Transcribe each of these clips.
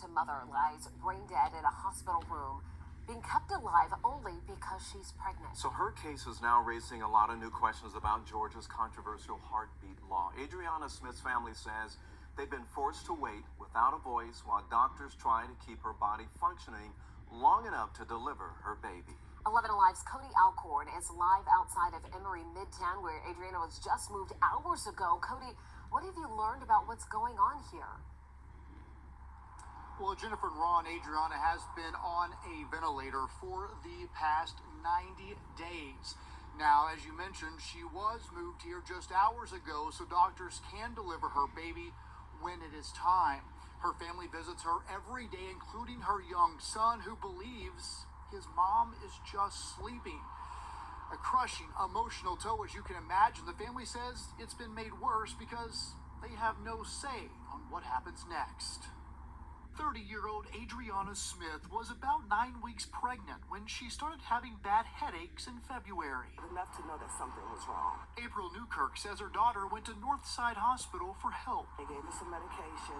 to mother lies brain dead in a hospital room, being kept alive only because she's pregnant. So her case is now raising a lot of new questions about Georgia's controversial heartbeat law. Adriana Smith's family says they've been forced to wait without a voice while doctors try to keep her body functioning long enough to deliver her baby. 11 Alive's Cody Alcorn is live outside of Emory Midtown, where Adriana was just moved hours ago. Cody, what have you learned about what's going on here? Well, Jennifer and Ron, Adriana has been on a ventilator for the past 90 days. Now, as you mentioned, she was moved here just hours ago, so doctors can deliver her baby when it is time. Her family visits her every day, including her young son, who believes his mom is just sleeping. A crushing emotional toll, as you can imagine. The family says it's been made worse because they have no say on what happens next. 30-year-old Adriana Smith was about 9 weeks pregnant when she started having bad headaches in February. Enough to know that something was wrong. April Newkirk says her daughter went to Northside Hospital for help. They gave her some medication,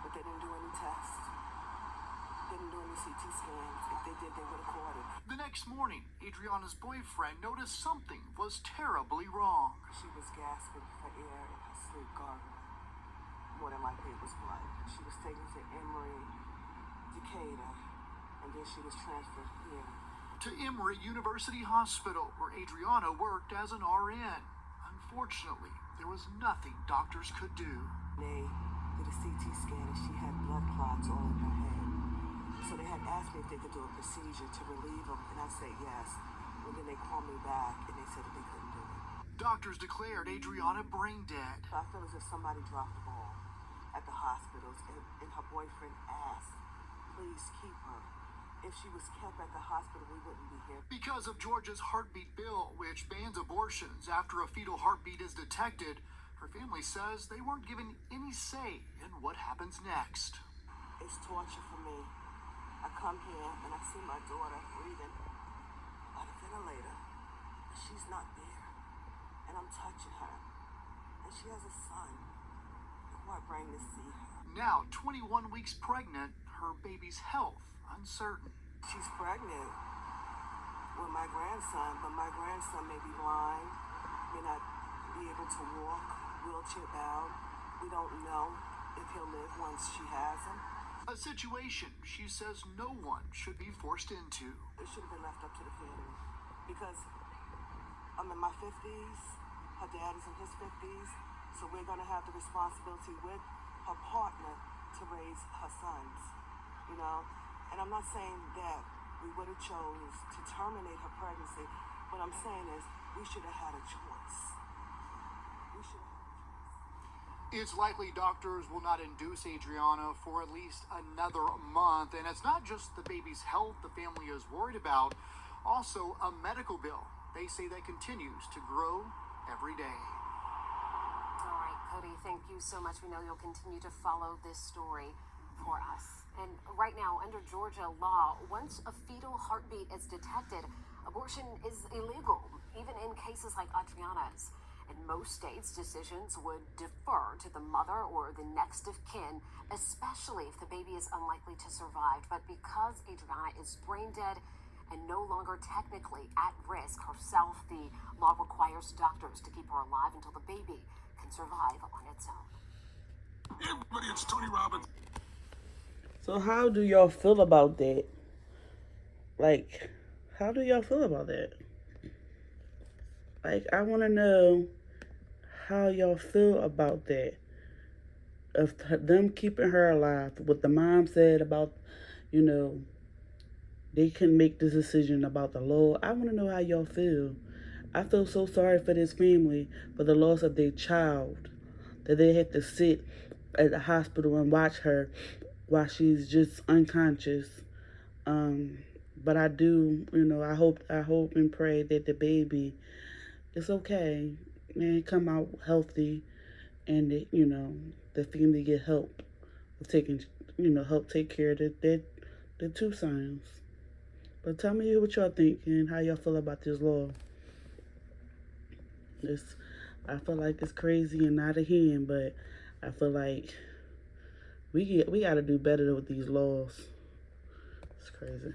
but they didn't do any tests. Didn't do any CT scans. If they did, they would have caught it. The next morning, Adriana's boyfriend noticed something was terribly wrong. She was gasping for air in her sleep, gargling. More than likely it was blood. She was taken to Emory, Decatur, and then she was transferred here. To Emory University Hospital, where Adriana worked as an RN. Unfortunately, there was nothing doctors could do. They did a CT scan and she had blood clots all in her head. So they had asked me if they could do a procedure to relieve them, and I said yes. And then they called me back and they said that they couldn't do it. Doctors declared Adriana brain dead. I feel as if somebody dropped the ball at the hospitals, and her boyfriend asked, please keep her. If she was kept at the hospital, we wouldn't be here. Because of Georgia's heartbeat bill, which bans abortions after a fetal heartbeat is detected, her family says they weren't given any say in what happens next. It's torture for me. I come here and I see my daughter breathing by the ventilator, but she's not there. And I'm touching her. And she has a son. Who I bring to see her. Now, 21 weeks pregnant, her baby's health uncertain. She's pregnant with my grandson, but my grandson may be blind, may not be able to walk, wheelchair bound. We don't know if he'll live once she has him. A situation she says no one should be forced into. It should have been left up to the family, because I'm in my 50s, her dad is in his 50s, so we're going to have the responsibility with her partner to raise her sons, you know? And I'm not saying that we would have chose to terminate her pregnancy. What I'm saying is we should have had a choice. We should have. It's likely doctors will not induce Adriana for at least another month. And it's not just the baby's health the family is worried about, also a medical bill. They say that continues to grow every day. All right, Cody, thank you so much. We know you'll continue to follow this story for us. And right now, under Georgia law, once a fetal heartbeat is detected, abortion is illegal, even in cases like Adriana's. In most states, decisions would defer to the mother or the next of kin, especially if the baby is unlikely to survive. But because Adriana is brain dead and no longer technically at risk herself, the law requires doctors to keep her alive until the baby can survive on its own. Hey everybody, it's Tony Robbins. So how do y'all feel about that? Like, how do y'all feel about that? Like, I want to know how y'all feel about that. Of them keeping her alive. What the mom said about, you know, they can make this decision about the law. I want to know how y'all feel. I feel so sorry for this family for the loss of their child. That they had to sit at the hospital and watch her while she's just unconscious. But I do, you know, I hope and pray that the baby is okay and come out healthy, and that, you know, the family get help of taking, you know, help take care of the two sons. But tell me what y'all think and how y'all feel about this law. I feel like it's crazy and out of hand, but I feel like We got to do better with these laws. It's crazy.